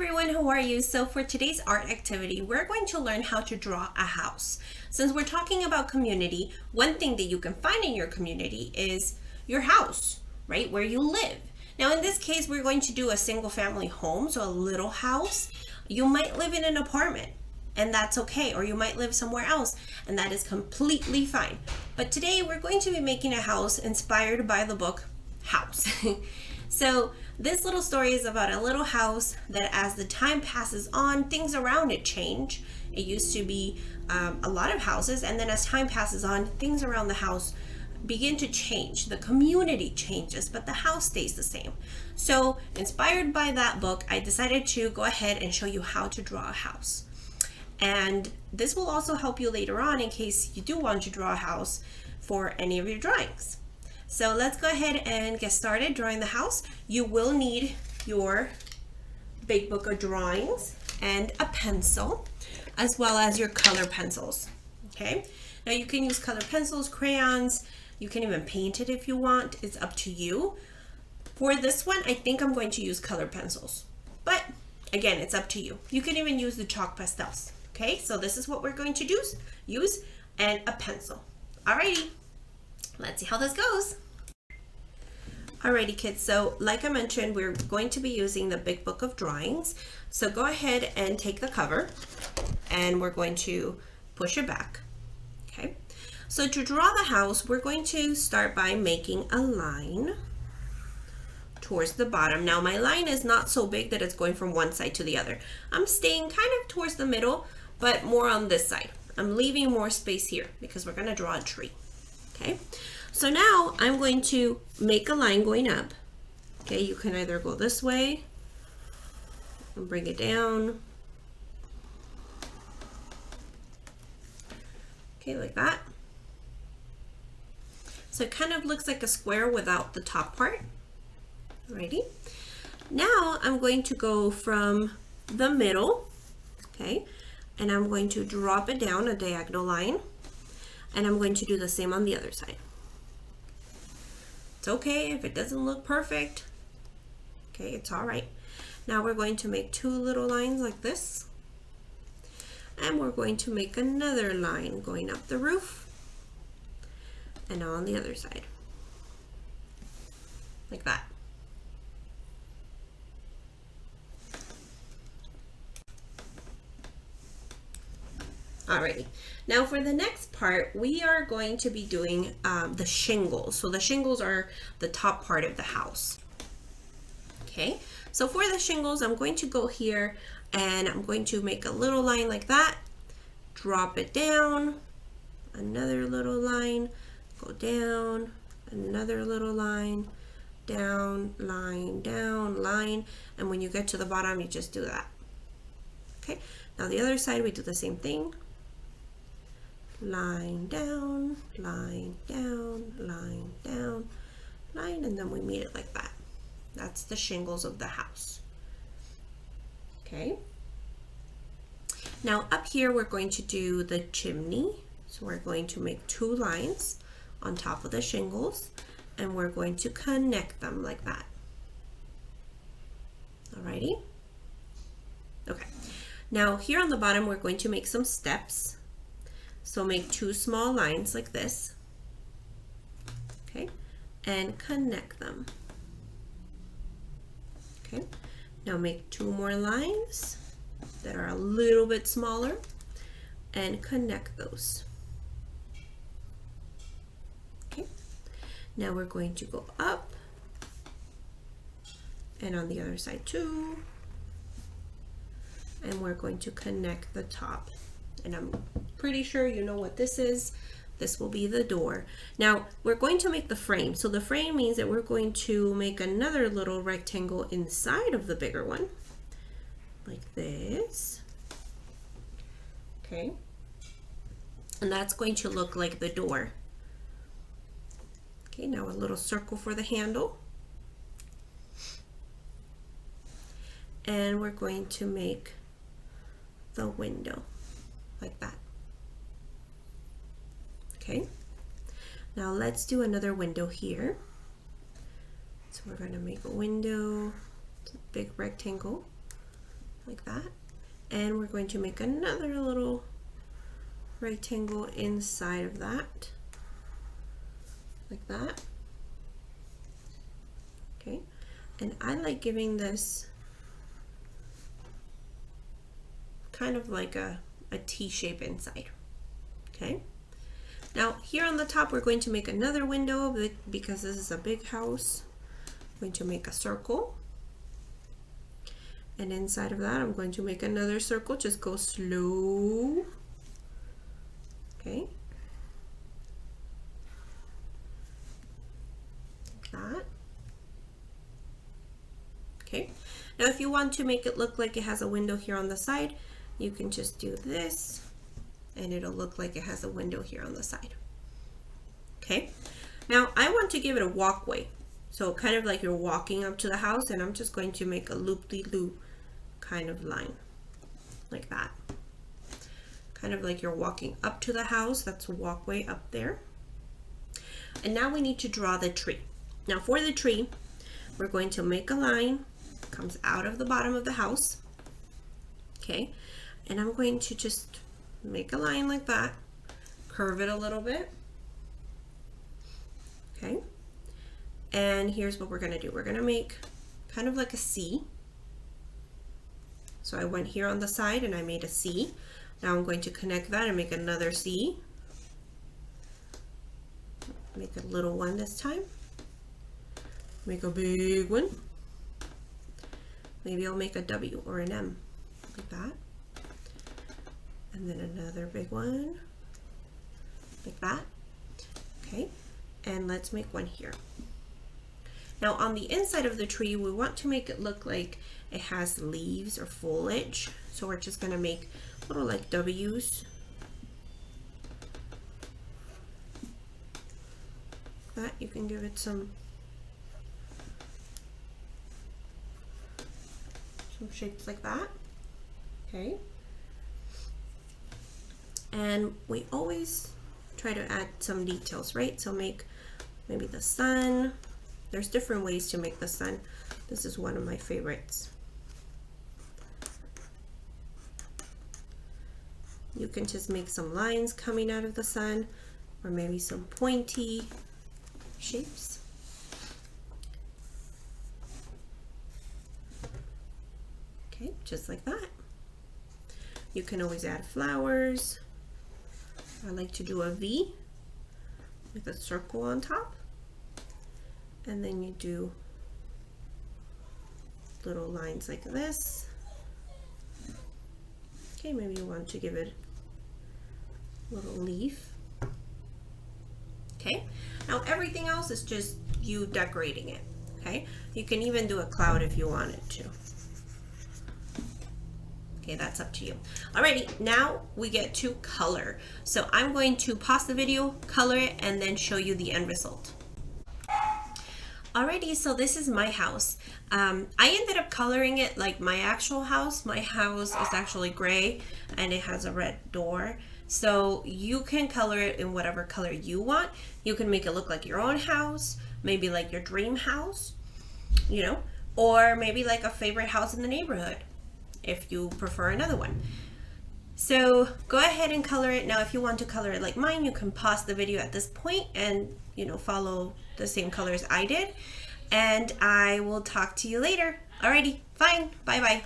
everyone, how are you? So for today's art activity, we're going to learn how to draw a house. Since we're talking about community, one thing that you can find in your community is your house, right? Where you live. Now in this case, we're going to do a single family home, so a little house. You might live in an apartment, and that's okay, or you might live somewhere else, and that is completely fine. But today we're going to be making a house inspired by the book House. So this little story is about a little house that as the time passes on, things around it change. It used to be a lot of houses, and then as time passes on, things around the house begin to change. The community changes, but the house stays the same. So inspired by that book, I decided to go ahead and show you how to draw a house. And this will also help you later on in case you do want to draw a house for any of your drawings. So let's go ahead and get started drawing the house. You will need your big book of drawings and a pencil, as well as your color pencils. Okay, now you can use color pencils, crayons, you can even paint it if you want. It's up to you. For this one, I think I'm going to use color pencils, but again, it's up to you. You can even use the chalk pastels. Okay, so this is what we're going to use, and a pencil. Alrighty. Let's see how this goes. Alrighty kids, so like I mentioned, we're going to be using the big book of drawings. So go ahead and take the cover and we're going to push it back. Okay, so to draw the house, we're going to start by making a line towards the bottom. Now my line is not so big that it's going from one side to the other. I'm staying kind of towards the middle, but more on this side. I'm leaving more space here because we're going to draw a tree. Okay, so now I'm going to make a line going up. Okay, you can either go this way and bring it down. Okay, like that. So it kind of looks like a square without the top part. Alrighty. Now I'm going to go from the middle, okay, and I'm going to drop it down a diagonal line. And I'm going to do the same on the other side. It's okay if it doesn't look perfect. Okay, it's all right. Now we're going to make two little lines like this. And we're going to make another line going up the roof and on the other side. Like that. Alrighty. Now for the next part, we are going to be doing the shingles. So the shingles are the top part of the house. Okay, so for the shingles, I'm going to go here and I'm going to make a little line like that, drop it down, another little line, go down, another little line, down, line, and when you get to the bottom, you just do that. Okay, now the other side, we do the same thing. Line down, line down, line down, line, and then we meet it like that. That's the shingles of the house. Okay. Now up here we're going to do the chimney. So we're going to make two lines on top of the shingles and we're going to connect them like that. Alrighty. Okay. Now here on the bottom we're going to make some steps. So make two small lines like this, okay, and connect them. Okay, now make two more lines that are a little bit smaller and connect those. Okay, now we're going to go up and on the other side too, and we're going to connect the top. And I'm pretty sure you know what this is. This will be the door. Now we're going to make the frame. So the frame means that we're going to make another little rectangle inside of the bigger one, like this. Okay. And that's going to look like the door. Okay, now a little circle for the handle. And we're going to make the window. Like that. Okay, now let's do another window here. So we're going to make a window, it's a big rectangle, like that. And we're going to make another little rectangle inside of that, like that. Okay, and I like giving this kind of like a T shape inside. Okay, now here on the top we're going to make another window because this is a big house. I'm going to make a circle, and inside of that I'm going to make another circle. Just go slow. Okay, like that. Okay, now if you want to make it look like it has a window here on the side, you can just do this and it'll look like it has a window here on the side. Okay, now I want to give it a walkway, so kind of like you're walking up to the house, and I'm just going to make a loop-de-loop kind of line like that, kind of like you're walking up to the house. That's a walkway up there. And now we need to draw the tree. Now for the tree, we're going to make a line, comes out of the bottom of the house. Okay, and I'm going to just make a line like that, curve it a little bit. Okay, and here's what we're going to do. We're going to make kind of like a C. So I went here on the side and I made a C. Now I'm going to connect that and make another C. Make a little one this time. Make a big one. Maybe I'll make a W or an M, like that. And then another big one, like that. Okay, and let's make one here. Now on the inside of the tree, we want to make it look like it has leaves or foliage. So we're just gonna make little like W's. That you can give it some shapes like that. Okay, and we always try to add some details, right? So make maybe the sun. There's different ways to make the sun. This is one of my favorites. You can just make some lines coming out of the sun, or maybe some pointy shapes. Okay, just like that. You can always add flowers. I like to do a V with a circle on top, and then you do little lines like this. Okay, maybe you want to give it a little leaf. Okay, now everything else is just you decorating it. Okay, you can even do a cloud if you wanted to. Okay, that's up to you. Alrighty, now we get to color. So I'm going to pause the video, color it, and then show you the end result. Alrighty, so this is my house. I ended up coloring it like my actual house. My house is actually gray and it has a red door. So you can color it in whatever color you want. You can make it look like your own house, maybe like your dream house, you know, or maybe like a favorite house in the neighborhood, if you prefer another one. So go ahead and color it. Now if you want to color it like mine, you can pause the video at this point and, you know, follow the same colors I did, and I will talk to you later. Alrighty, fine, bye bye.